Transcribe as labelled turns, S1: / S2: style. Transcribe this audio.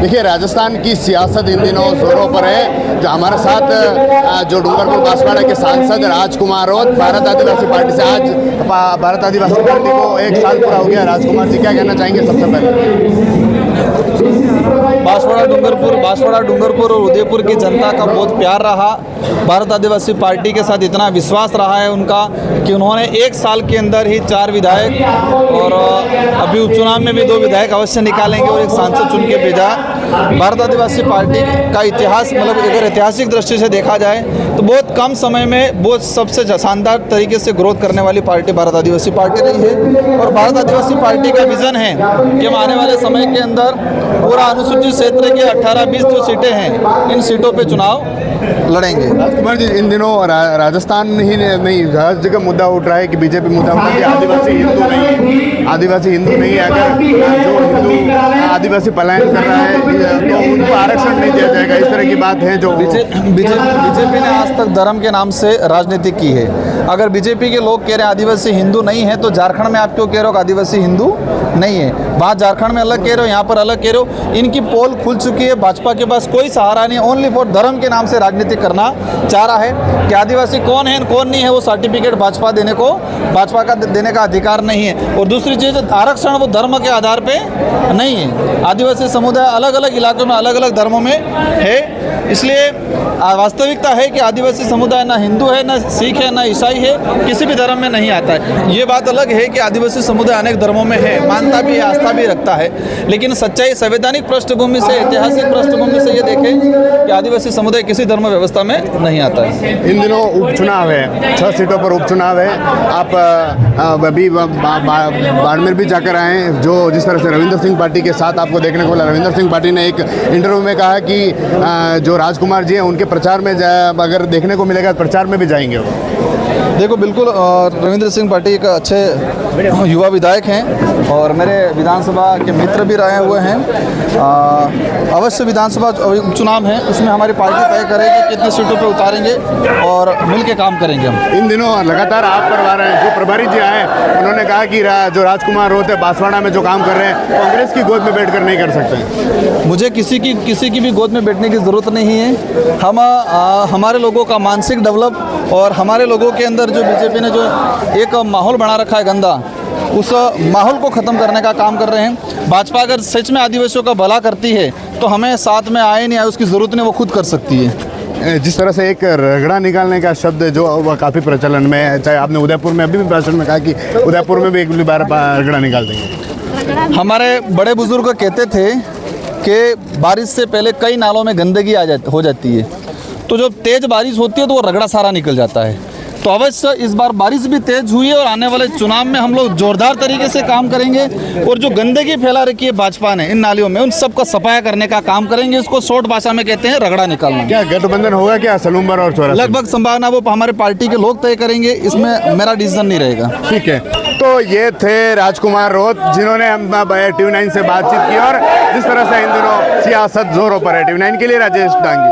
S1: देखिए, राजस्थान की सियासत इन दिनों जोरों पर है। जो हमारे साथ जो डूंगरपुर बांसवाड़ा के सांसद राजकुमार रोत, भारत आदिवासी पार्टी से, आज भारत आदिवासी पार्टी को 1 साल पूरा हो गया। राजकुमार जी, क्या कहना चाहेंगे सबसे पहले?
S2: बांसवाड़ा डूंगरपुर और उदयपुर की जनता का बहुत प्यार रहा। भारत आदिवासी पार्टी के साथ इतना विश्वास रहा है उनका कि उन्होंने 1 साल के अंदर ही 4 विधायक और अभी उपचुनाव में भी 2 विधायक अवश्य निकालेंगे और 1 सांसद चुन के भेजा। भारत आदिवासी पार्टी का इतिहास, मतलब अगर ऐतिहासिक दृष्टि से देखा जाए तो बहुत कम समय में बहुत सबसे शानदार तरीके से ग्रोथ करने वाली पार्टी भारत आदिवासी पार्टी रही है। और भारत आदिवासी पार्टी का विजन है कि हम आने वाले समय के अंदर पूरा अनुसूचित क्षेत्र के 18-20 जो सीटें हैं, इन सीटों पे चुनाव लड़ेंगे।
S1: राजकुमार जी, इन दिनों राजस्थान ही नहीं, हर जगह मुद्दा उठ रहा है कि बीजेपी मुद्दा उठ रहा है कि आदिवासी हिंदू नहीं है, आदिवासी हिंदू नहीं है। अगर जो हिंदू आदिवासी पलायन कर रहा है तो उनको आरक्षण नहीं दिया जाएगा, इस तरह की बात है। जो
S2: बीजेपी ने आज तक धर्म के नाम से राजनीति की है। अगर बीजेपी के लोग कह रहे हैं आदिवासी हिंदू नहीं है, तो झारखंड में आप क्यों कह रहे हो कि आदिवासी हिंदू नहीं है? वहाँ झारखंड में अलग कह रहे हो, यहाँ पर अलग कह रहे हो। इनकी पोल खुल चुकी है। भाजपा के पास कोई सहारा नहीं, ओनली फॉर धर्म के नाम से राजनीति करना चाह रहा है। कि आदिवासी कौन है कौन नहीं है, वो सर्टिफिकेट भाजपा का देने का अधिकार नहीं है। और दूसरी चीज़, आरक्षण वो धर्म के आधार पे नहीं है। आदिवासी समुदाय अलग अलग इलाकों में अलग अलग धर्मों में है, इसलिए वास्तविकता है कि आदिवासी समुदाय ना हिंदू है, ना सिख है, ना ईसाई है, किसी भी धर्म में नहीं आता है। ये बात अलग है कि आदिवासी समुदाय अनेक धर्मों में है, मानता भी है, आस्था भी रखता है। लेकिन सच्चाई संवैधानिक पृष्ठभूमि से, ऐतिहासिक पृष्ठभूमि से ये देखें कि आदिवासी समुदाय किसी धर्म व्यवस्था में नहीं आता है।
S1: इन दिनों उपचुनाव है, 6 सीटों पर उपचुनाव है। आप अभी बाड़मेर भी जाकर आए हैं। जो जिस तरह से रविंद्र सिंह पार्टी के साथ आपको देखने को मिला, रविंद्र सिंह पार्टी ने एक इंटरव्यू में कहा कि जो राजकुमार जी हैं उनके प्रचार में अगर देखने को मिलेगा प्रचार में भी जाएंगे वो।
S2: देखो, बिल्कुल रविंद्र सिंह पार्टी एक अच्छे युवा विधायक हैं और मेरे विधानसभा के मित्र भी रहे हुए हैं। अवश्य विधानसभा उपचुनाव है, उसमें हमारी पार्टी तय करेगी कितने सीटों पे उतारेंगे और मिल के काम करेंगे हम।
S1: इन दिनों लगातार आप करवा रहे हैं, जो प्रभारी जी आए उन्होंने कहा कि जो राजकुमार रोत है बांसवाड़ा में जो काम कर रहे हैं, कांग्रेस की गोद में बैठकर नहीं कर सकते।
S2: मुझे किसी की भी गोद में बैठने की ज़रूरत नहीं है। हम हमारे लोगों का मानसिक डेवलप और हमारे लोगों के अंदर जो बीजेपी ने जो एक माहौल बना रखा है गंदा, उस माहौल को ख़त्म करने का काम कर रहे हैं। भाजपा अगर सच में आदिवासियों का भला करती है तो हमें साथ में आए नहीं आए उसकी ज़रूरत नहीं, वो खुद कर सकती है।
S1: जिस तरह से एक रगड़ा निकालने का शब्द जो वह काफ़ी प्रचलन में है, चाहे आपने उदयपुर में अभी भी भाषण में कहा कि उदयपुर में भी एक बार रगड़ा निकाल देंगे।
S2: हमारे बड़े बुजुर्ग कहते थे कि बारिश से पहले कई नालों में गंदगी हो जाती है, तो जब तेज़ बारिश होती है तो वो रगड़ा सारा निकल जाता है। तो अवश्य इस बार बारिश भी तेज हुई है और आने वाले चुनाव में हम लोग जोरदार तरीके से काम करेंगे और जो गंदगी फैला रखी है भाजपा ने इन नालियों में, उन सबका सफाया करने का काम करेंगे। इसको शॉर्ट भाषा में कहते हैं रगड़ा निकालना।
S1: क्या गठबंधन होगा क्या सलूम्बर और चौरासी?
S2: लगभग संभावना वो हमारे पार्टी के लोग तय करेंगे, इसमें मेरा डिसीजन नहीं रहेगा।
S1: ठीक है, तो ये थे राजकुमार रोत, जिन्होंने हम TV9 से बातचीत की और जिस तरह से इन दिनों सियासत जोरों पर है। TV9 के लिए राजेश डांगी।